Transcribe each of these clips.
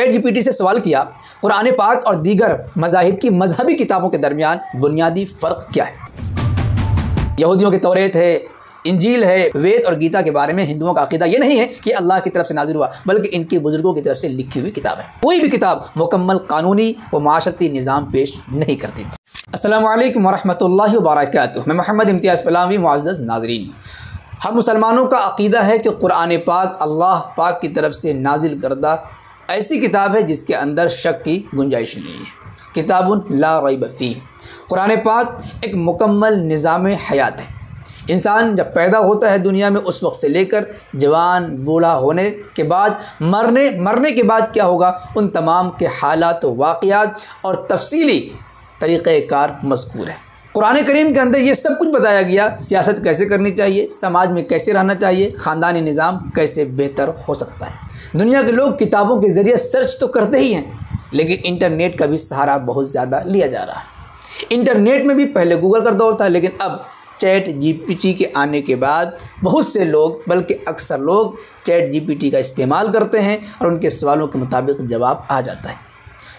ChatGPT से सवाल किया, कुरान पाक और दीगर मज़ाहिब की मजहबी किताबों के दरमियान बुनियादी फ़र्क क्या है। यहूदियों की तौरेत है, इंजील है, वेद और गीता के बारे में हिंदुओं का अकीदा ये नहीं है कि अल्लाह की तरफ से नाजिल हुआ, बल्कि इनके बुजुर्गों की तरफ से लिखी हुई किताब है। कोई भी किताब मुकम्मल कानूनी व माशरती निज़ाम पेश नहीं करती। अस्सलामु अलैकुम वरहमतुल्लाहि वबरकातुहू। मैं मोहम्मद इम्तियाज़ पहलवी। मुअज़्ज़ज़ नाज़रीन, हम मुसलमानों का अकीदा है कि कुरान पाक अल्लाह पाक की तरफ से नाजिल करदा ऐसी किताब है जिसके अंदर शक की गुंजाइश नहीं है। किताबुन ला रैब फीह। कुरान पाक एक मुकम्मल निज़ाम हयात है। इंसान जब पैदा होता है दुनिया में, उस वक्त से लेकर जवान बूढ़ा होने के बाद मरने के बाद क्या होगा, उन तमाम के हालात वाक़ियात और तफसीली तरीक़ेकार मज़कूर है। कुरान करीम के अंदर ये सब कुछ बताया गया। सियासत कैसे करनी चाहिए, समाज में कैसे रहना चाहिए, ख़ानदानी निज़ाम कैसे बेहतर हो सकता है। दुनिया के लोग किताबों के ज़रिए सर्च तो करते ही हैं, लेकिन इंटरनेट का भी सहारा बहुत ज़्यादा लिया जा रहा है। इंटरनेट में भी पहले गूगल का दौर था, लेकिन अब ChatGPT के आने के बाद बहुत से लोग, बल्कि अक्सर लोग ChatGPT का इस्तेमाल करते हैं और उनके सवालों के मुताबिक जवाब आ जाता है।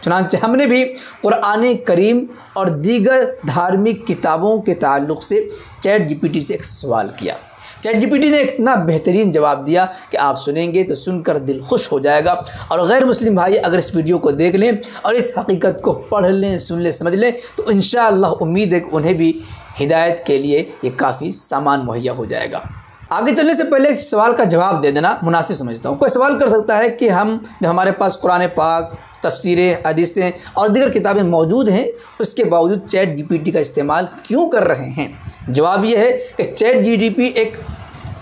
चुनांचे हमने भी कुरान करीम और दीगर धार्मिक किताबों के ताल्लुक़ से ChatGPT से एक सवाल किया। ChatGPT ने इतना बेहतरीन जवाब दिया कि आप सुनेंगे तो सुनकर दिल खुश हो जाएगा। और गैर मुस्लिम भाई अगर इस वीडियो को देख लें और इस हकीकत को पढ़ लें, सुन लें, समझ लें, तो इंशाअल्लाह उम्मीद है कि उन्हें भी हिदायत के लिए ये काफ़ी सामान मुहैया हो जाएगा। आगे चलने से पहले सवाल का जवाब दे देना मुनासिब समझता हूँ। कोई सवाल कर सकता है कि हम जब हमारे पास कुरान पाक, तफसीरें, हदीसें और दीगर किताबें मौजूद हैं, उसके बावजूद ChatGPT का इस्तेमाल क्यों कर रहे हैं। जवाब यह है कि ChatGPT एक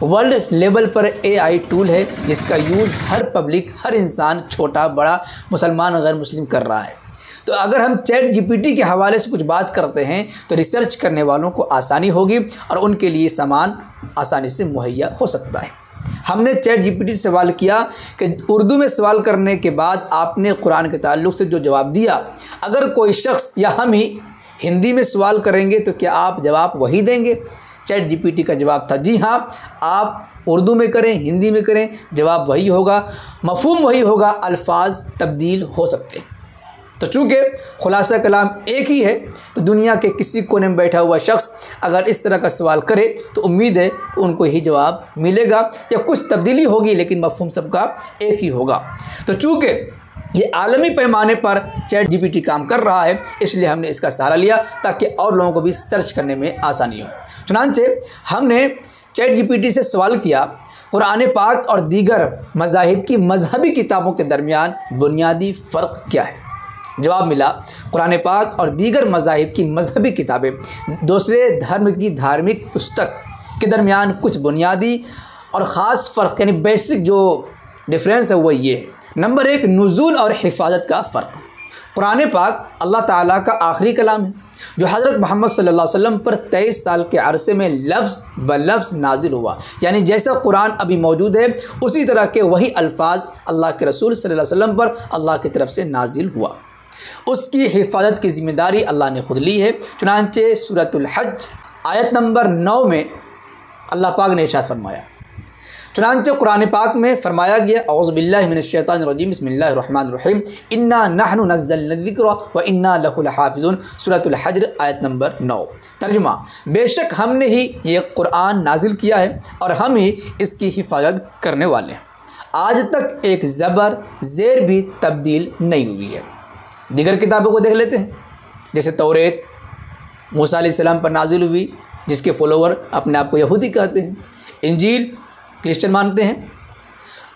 वर्ल्ड लेवल पर AI टूल है जिसका यूज़ हर पब्लिक, हर इंसान, छोटा बड़ा, मुसलमान गैर मुस्लिम कर रहा है। तो अगर हम ChatGPT के हवाले से कुछ बात करते हैं तो रिसर्च करने वालों को आसानी होगी और उनके लिए सामान आसानी से मुहैया हो सकता है। हमने ChatGPT से सवाल किया कि उर्दू में सवाल करने के बाद आपने कुरान के ताल्लुक़ से जो जवाब दिया, अगर कोई शख्स या हम ही हिंदी में सवाल करेंगे तो क्या आप जवाब वही देंगे। ChatGPT का जवाब था जी हाँ, आप उर्दू में करें, हिंदी में करें, जवाब वही होगा, मफ़हूम वही होगा, अल्फाज तब्दील हो सकते हैं। तो चूँकि खुलासा कलाम एक ही है, तो दुनिया के किसी कोने में बैठा हुआ शख्स अगर इस तरह का सवाल करे तो उम्मीद है कि उनको यही जवाब मिलेगा या कुछ तब्दीली होगी, लेकिन मफ़हूम सबका एक ही होगा। तो चूँकि ये आलमी पैमाने पर ChatGPT काम कर रहा है, इसलिए हमने इसका सहारा लिया ताकि और लोगों को भी सर्च करने में आसानी हो। चुनांचे हमने ChatGPT से सवाल किया, कुरान पाक और दीगर मज़ाहिब की मजहबी किताबों के दरमियान बुनियादी फ़र्क क्या है। जवाब मिला, कुरान पाक और दीगर मज़ाहिब की मजहबी किताबें दूसरे धर्म की धार्मिक पुस्तक के दरमियान कुछ बुनियादी और ख़ास फ़र्क, यानी बेसिक जो डिफरेंस है वो ये है। नंबर 1, नुज़ूल और हिफाजत का फ़र्क। कुरान पाक अल्लाह ताला का आखिरी कलाम है जो हज़रत मोहम्मद सल्लल्लाहु अलैहि वसल्लम पर 23 साल के अरसे में लफ्ज़ ब लफ्ज़ नाजिल हुआ। यानी जैसा कुरान अभी मौजूद है उसी तरह के वही अल्फाज अल्लाह के रसूल सल्लल्लाहु अलैहि वसल्लम पर अल्लाह की तरफ से नाजिल हुआ। उसकी हिफाजत की ज़िम्मेदारी अल्लाह ने ख़ुद ली है। चुनांचे सूरतुल हज आयत नंबर 9 में अल्लाह पाक ने इरशाद फरमाया, चुनांचे कुरान पाक में फरमाया गया, औज़ु बिल्लाहि मिनश शैतानिर रजीम, बिस्मिल्लाहिर रहमानिर रहीम, इन्ना नहनु नज़्ज़लना ज़िक्रा व इन्ना लहु लहाफ़िज़ून। सूरतुल हज्र आयत नंबर 9। तर्जुमा, बेशक हमने ही ये कुरान नाजिल किया है और हम ही इसकी हिफाजत करने वाले हैं। आज तक एक ज़बर ज़ेर भी तब्दील नहीं हुई है। दीगर किताबों को देख लेते हैं, जैसे तौरेत मूसा अलैहिस्सलाम पर नाजिल हुई, जिसके फॉलोवर अपने आप को यहूदी कहते हैं। इंजील क्रिश्चियन मानते हैं।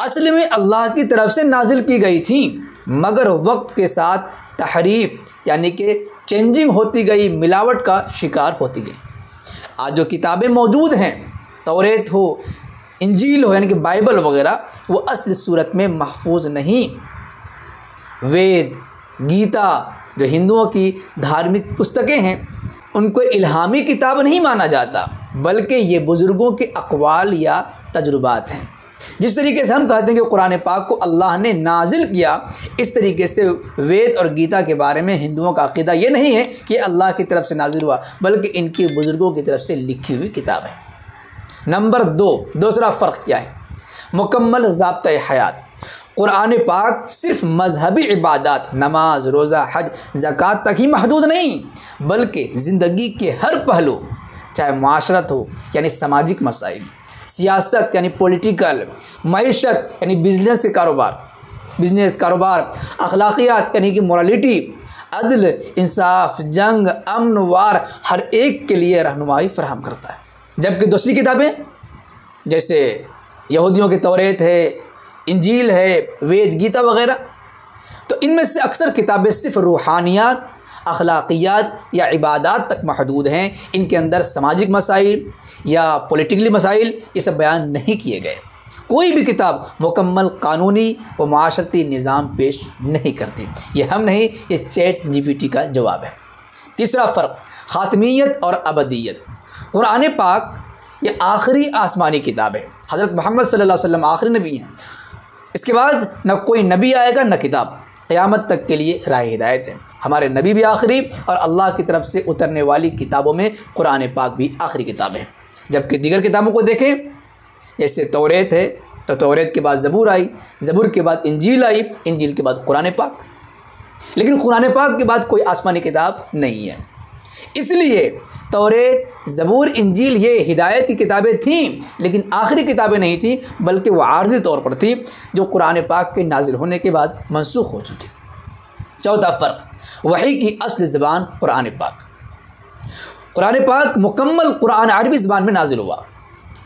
असल में अल्लाह की तरफ से नाजिल की गई थी, मगर वक्त के साथ तहरीफ यानी कि चेंजिंग होती गई, मिलावट का शिकार होती गई। आज जो किताबें मौजूद हैं, तौरेत हो, इंजील हो, यानी कि बाइबल वगैरह, वो असली सूरत में महफूज नहीं। वेद, गीता जो हिंदुओं की धार्मिक पुस्तकें हैं, उनको इल्हामी किताब नहीं माना जाता, बल्कि ये बुज़ुर्गों के अक़वाल या तजुर्बात हैं। जिस तरीके से हम कहते हैं कि कुरान पाक को अल्लाह ने नाजिल किया, इस तरीके से वेद और गीता के बारे में हिंदुओं का अक़ीदा ये नहीं है कि अल्लाह की तरफ से नाजिल हुआ, बल्कि इनके बुज़ुर्गों की तरफ से लिखी हुई किताब है। नंबर 2, दूसरा फ़र्क क्या है? मुकम्मल ज़ाब्ता हयात। कुरान पाक सिर्फ मजहबी इबादत नमाज रोज़ा हज ज़कात तक ही महदूद नहीं, बल्कि ज़िंदगी के हर पहलू, चाहे माशरत हो यानी सामाजिक मसाइल, सियासत यानी पॉलिटिकल, मईशत यानी बिजनेस कारोबार, अखलाकियात यानी कि मोरालिटी, अदल इंसाफ, जंग, अमन, वार, हर एक के लिए रहनुमाई फराहम करता है। जबकि दूसरी किताबें जैसे यहूदियों की तौरेत है, इंजील है, वेद, गीता वगैरह, तो इनमें से अक्सर किताबें सिर्फ रूहानियात, अखलाकियात या इबादत तक महदूद हैं। इनके अंदर सामाजिक मसाइल या पॉलिटिकली मसाइल ये सब बयान नहीं किए गए। कोई भी किताब मुकम्मल कानूनी व माशरती निज़ाम पेश नहीं करती। ये हम नहीं, ये चैट जीपीटी का जवाब है। तीसरा फ़र्क, ख़ातमियत और अबदियत। कुरान पाक ये आखिरी आसमानी किताब है। हज़रत मोहम्मद सल्लल्लाहु अलैहि वसल्लम आखिरी नबी हैं। इसके बाद न कोई नबी आएगा न किताब। क़यामत तक के लिए राह हिदायत है। हमारे नबी भी आखिरी और अल्लाह की तरफ से उतरने वाली किताबों में कुरान पाक भी आखिरी किताब है। जबकि दीगर किताबों को देखें, जैसे तौरेत है तो तौरेत के बाद ज़बूर आई, ज़बूर के बाद इंजील आई, इंजील के बाद कुरान पाक। लेकिन कुरान पाक के बाद कोई आसमानी किताब नहीं है। इसलिए तौरेत, ज़बूर, इंजील ये हिदायत की किताबें थीं, लेकिन आखिरी किताबें नहीं थीं, बल्कि वह आर्ज़ी तौर पर थी जो कुरान पाक के नाजिल होने के बाद मनसूख हो चुकी। चौथा फ़र्क, वही की असल ज़बान कुरान पाक। कुरान पाक मुकम्मल कुरान अरबी ज़बान में नाजिल हुआ।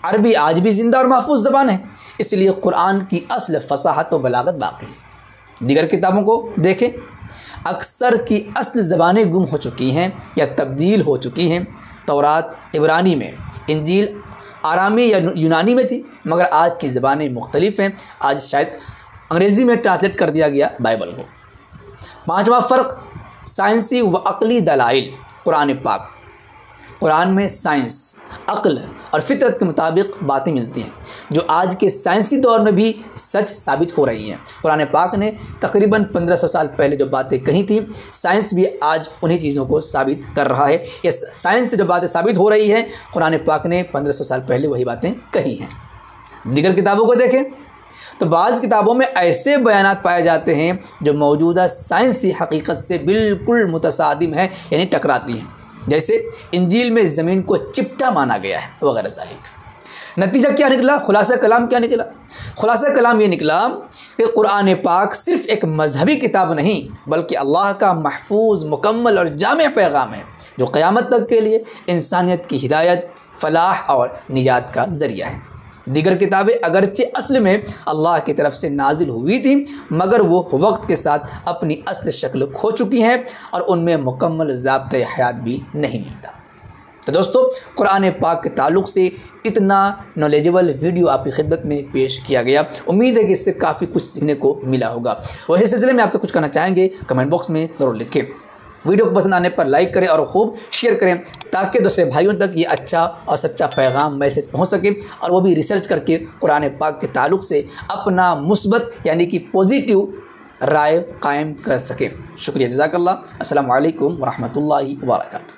अरबी आज भी ज़िंदा और महफूज ज़बान है, इसलिए कुरान की असल फसाहत व बलागत बाकी है। दीगर किताबों को देखें, अक्सर की असल ज़बानें गुम हो चुकी हैं या तब्दील हो चुकी हैं। तौरात इब्रानी में, इंजील आरामी या यूनानी में थी, मगर आज की ज़बानें मुख्तलिफ़ हैं। आज शायद अंग्रेज़ी में ट्रांसलेट कर दिया गया बाइबल को। पाँचवा फ़र्क, साइंसी व अक़ली दलाइल। कुरान पाक, कुरान में साइंस, अक़ल और फितरत के मुताबिक बातें मिलती हैं जो आज के साइंसी दौर में भी सच साबित हो रही हैं। कुरान पाक ने तकरीबन 1500 साल पहले जो बातें कही थी, साइंस भी आज उन्हीं चीज़ों को साबित कर रहा है। ये साइंस से जो बातें साबित हो रही हैं, कुरान पाक ने 1500 साल पहले वही बातें कही हैं। दीगर किताबों को देखें तो बाज़ किताबों में ऐसे बयानात पाए जाते हैं जो मौजूदा साइंसी हकीकत से बिल्कुल मुतसादिम है, यानी टकराती हैं। जैसे इंजील में ज़मीन को चिपटा माना गया है वगैरह ज़ालिक। नतीजा क्या निकला? खुलासा कलाम क्या निकला? खुलासा कलाम ये निकला कि कुरान पाक सिर्फ़ एक मजहबी किताब नहीं, बल्कि अल्लाह का महफूज, मुकम्मल और जामे पैगाम है जो क़यामत तक के लिए इंसानियत की हिदायत, फलाह और निजात का ज़रिया है। दीगर किताबें अगरचे असल में अल्लाह की तरफ से नाजिल हुई थी, मगर वो वक्त के साथ अपनी असल शक्ल खो चुकी हैं और उनमें मुकम्मल ज़ाब्ते हयात भी नहीं मिलता। तो दोस्तों, कुरान पाक के ताल्लुक़ से इतना नॉलेजेबल वीडियो आपकी खिदमत में पेश किया गया। उम्मीद है कि इससे काफ़ी कुछ सीखने को मिला होगा। वही सिलसिले में आपको कुछ कहना चाहेंगे, कमेंट बॉक्स में ज़रूर लिखें। वीडियो को पसंद आने पर लाइक करें और खूब शेयर करें, ताकि दूसरे भाइयों तक ये अच्छा और सच्चा पैगाम मैसेज पहुंच सके और वो भी रिसर्च करके कुरान पाक के ताल्लुक़ से अपना मुस्बत यानी कि पॉजिटिव राय कायम कर सकें। शुक्रिया, जज़ाकल्लाह। अस्सलामु अलैकुम व रहमतुल्लाहि व बरकातहू।